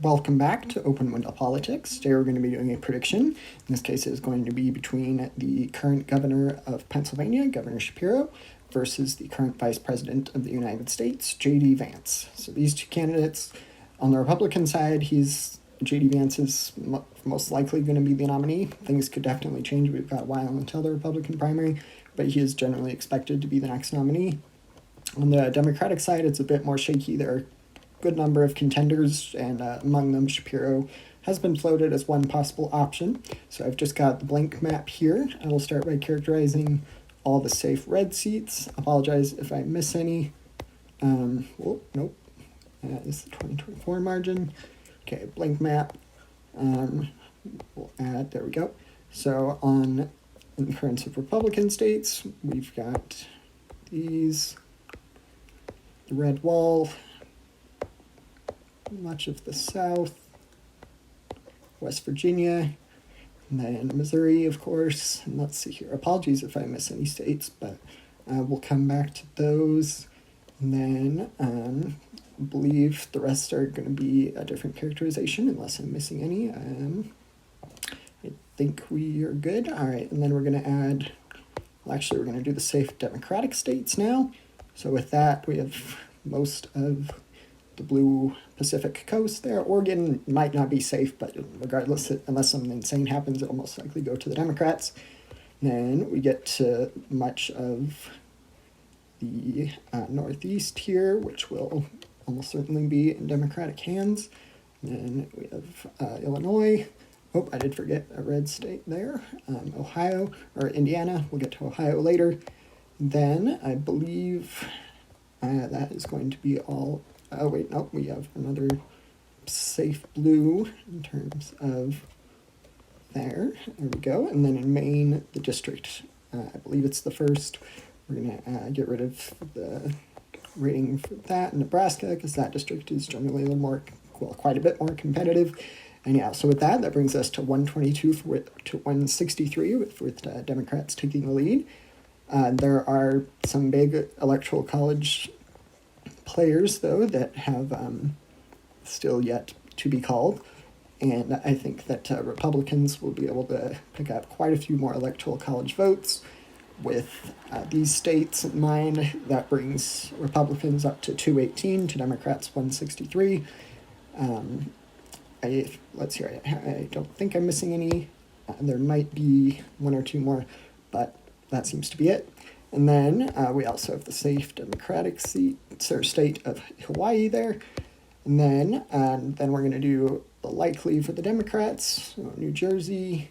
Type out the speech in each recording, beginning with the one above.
Welcome back to Open Window Politics. Today we're going to be doing a prediction. In this case, it is going to be between the current governor of Pennsylvania, Governor Shapiro, versus the current Vice President of the United States, J.D. Vance. So these two candidates, on the Republican side, J.D. Vance is most likely going to be the nominee. Things could definitely change. We've got a while until the Republican primary, but he is generally expected to be the next nominee. On the Democratic side, it's a bit more shaky. There are good number of contenders, and among them Shapiro has been floated as one possible option. So I've just got the blank map here. I will start by characterizing all the safe red seats. Apologize if I miss any. Nope. That is the 2024 margin. Okay, blank map. We'll add, there we go. So in terms of Republican states, we've got these, the red wall, much of the South, West Virginia, and then Missouri, of course. And let's see here. Apologies if I miss any states, but we'll come back to those. And then I believe the rest are going to be a different characterization, unless I'm missing any. I think we are good. All right, and then we're going to add, we're going to do the safe Democratic states now. So with that, we have most of the blue Pacific coast there. Oregon might not be safe, but regardless, unless something insane happens, it'll most likely go to the Democrats. Then we get to much of the Northeast here, which will almost certainly be in Democratic hands. And then we have Illinois. Oh, I did forget a red state there. Ohio, or Indiana. We'll get to Ohio later. Then I believe that is going to be all. Oh, wait, no, we have another safe blue in terms of there. There we go. And then in Maine, the district, I believe it's the first. We're going to get rid of the rating for that in Nebraska, because that district is generally a little more, quite a bit more competitive. And yeah, so with that brings us to 122 to 163 with Democrats taking the lead. There are some big electoral college players, though, that have still yet to be called. And I think that Republicans will be able to pick up quite a few more electoral college votes. With these states in mind, that brings Republicans up to 218, to Democrats 163. Let's see, I don't think I'm missing any. There might be one or two more, but that seems to be it. And then we also have the safe Democratic state of Hawaii there. And then we're going to do the likely for the Democrats, so New Jersey,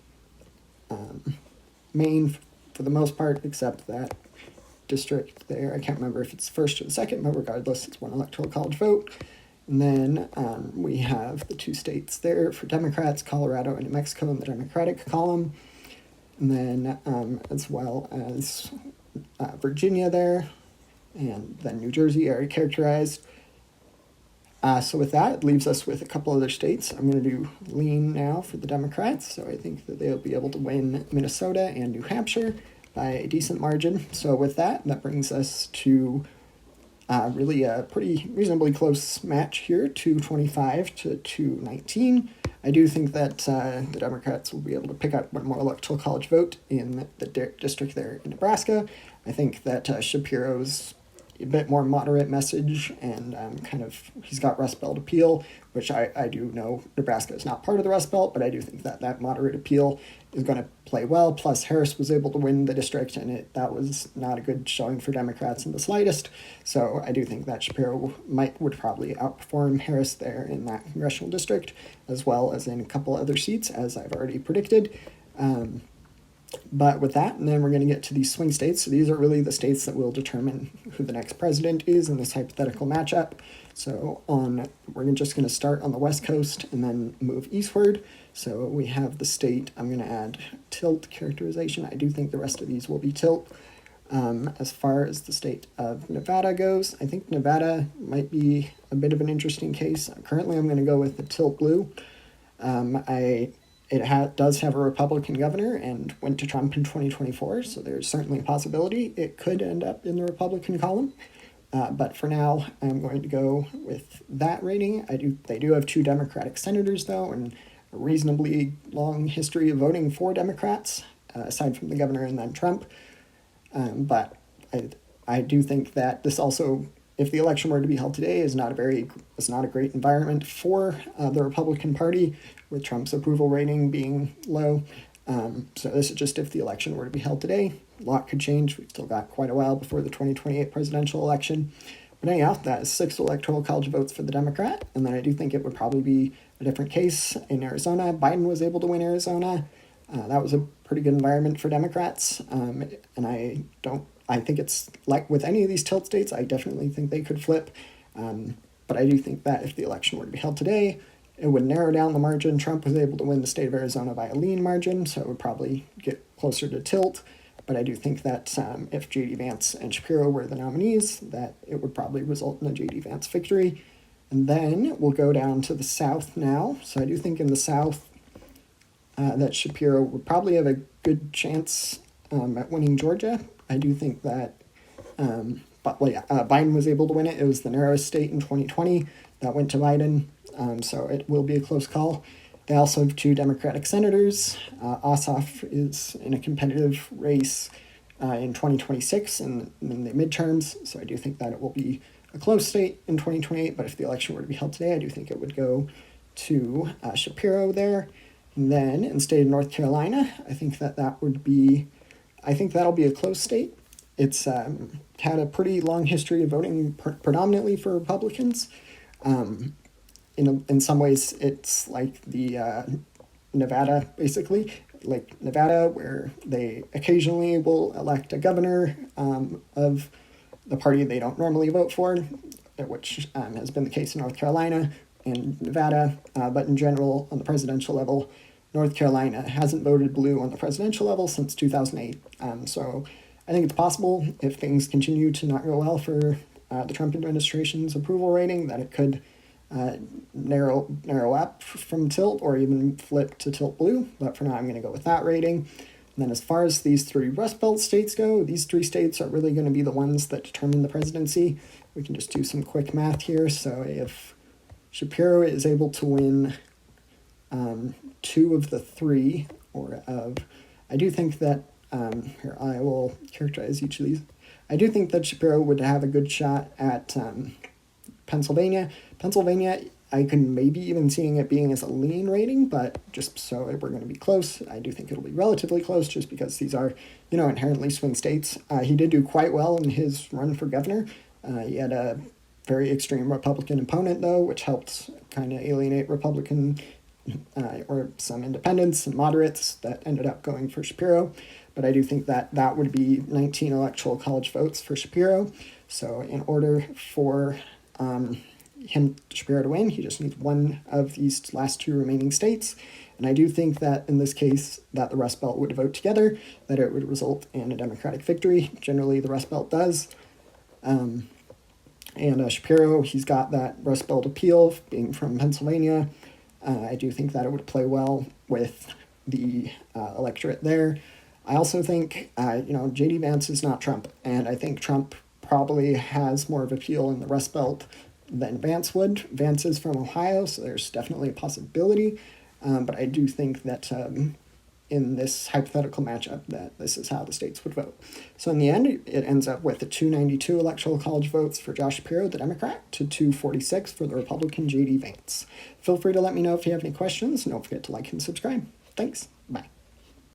Maine for the most part, except that district there. I can't remember if it's first or the second, but regardless, it's one electoral college vote. And then we have the two states there for Democrats, Colorado and New Mexico in the Democratic column. And then as well as Virginia there, and then New Jersey already characterized. So with that, it leaves us with a couple other states. I'm going to do lean now for the Democrats, so I think that they'll be able to win Minnesota and New Hampshire by a decent margin. So with that brings us to really a pretty reasonably close match here, 225 to 219. I do think that the Democrats will be able to pick up one more electoral college vote in the district there in Nebraska. I think that Shapiro's a bit more moderate message, and he's got Rust Belt appeal, which I do know Nebraska is not part of the Rust Belt, but I do think that moderate appeal is going to play well. Plus, Harris was able to win the district, and that was not a good showing for Democrats in the slightest. So I do think that Shapiro would probably outperform Harris there in that congressional district, as well as in a couple other seats, as I've already predicted. But with that, and then we're going to get to these swing states. So these are really the states that will determine who the next president is in this hypothetical matchup. So we're just going to start on the West Coast and then move eastward. So we have the state. I'm going to add tilt characterization. I do think the rest of these will be tilt. As far as the state of Nevada goes, I think Nevada might be a bit of an interesting case. Currently, I'm going to go with the tilt blue. It does have a Republican governor and went to Trump in 2024, so there's certainly a possibility it could end up in the Republican column. But for now, I'm going to go with that rating. They do have 2 Democratic senators, though, and a reasonably long history of voting for Democrats, aside from the governor and then Trump. But I do think that this also, if the election were to be held today, is not a great environment for the Republican Party, with Trump's approval rating being low. So this is just if the election were to be held today. A lot could change. We've still got quite a while before the 2028 presidential election. But anyhow, that is 6 electoral college votes for the Democrat. And then I do think it would probably be a different case in Arizona. Biden was able to win Arizona. That was a pretty good environment for Democrats. And I think it's like with any of these tilt states, I definitely think they could flip. But I do think that if the election were to be held today, it would narrow down the margin. Trump was able to win the state of Arizona by a lean margin, so it would probably get closer to tilt. But I do think that if J.D. Vance and Shapiro were the nominees, that it would probably result in a J.D. Vance victory. And then we'll go down to the South now. So I do think in the South that Shapiro would probably have a good chance at winning Georgia. I do think that, Biden was able to win it. It was the narrowest state in 2020 that went to Biden, so it will be a close call. They also have 2 Democratic senators. Ossoff is in a competitive race in 2026 in the midterms, so I do think that it will be a close state in 2028, but if the election were to be held today, I do think it would go to Shapiro there. And then in the state of North Carolina, I think that'll be a close state. It's had a pretty long history of voting predominantly for Republicans. In some ways, it's like the Nevada, basically, like Nevada, where they occasionally will elect a governor of the party they don't normally vote for, which has been the case in North Carolina and Nevada. But in general, on the presidential level, North Carolina hasn't voted blue on the presidential level since 2008. So I think it's possible, if things continue to not go well for the Trump administration's approval rating, that it could narrow up from tilt or even flip to tilt blue. But for now, I'm going to go with that rating. And then as far as these 3 Rust Belt states go, these 3 states are really going to be the ones that determine the presidency. We can just do some quick math here. So if Shapiro is able to win 2 of the 3, I do think that, here I will characterize each of these. I do think that Shapiro would have a good shot at Pennsylvania. Pennsylvania, I could maybe even seeing it being as a lean rating, but just so we're going to be close, I do think it'll be relatively close just because these are, inherently swing states. He did do quite well in his run for governor. He had a very extreme Republican opponent, though, which helped kind of alienate Republican or some independents and moderates that ended up going for Shapiro. But I do think that would be 19 electoral college votes for Shapiro. So in order for Shapiro to win, he just needs 1 of these last 2 remaining states. And I do think that in this case, that the Rust Belt would vote together, that it would result in a Democratic victory. Generally, the Rust Belt does. And Shapiro, he's got that Rust Belt appeal, being from Pennsylvania. I do think that it would play well with the electorate there. I also think, J.D. Vance is not Trump, and I think Trump probably has more of appeal in the Rust Belt than Vance would. Vance is from Ohio, so there's definitely a possibility, but I do think that in this hypothetical matchup that this is how the states would vote. So in the end, it ends up with the 292 electoral college votes for Josh Shapiro, the Democrat, to 246 for the Republican J.D. Vance. Feel free to let me know if you have any questions, and don't forget to like and subscribe. Thanks.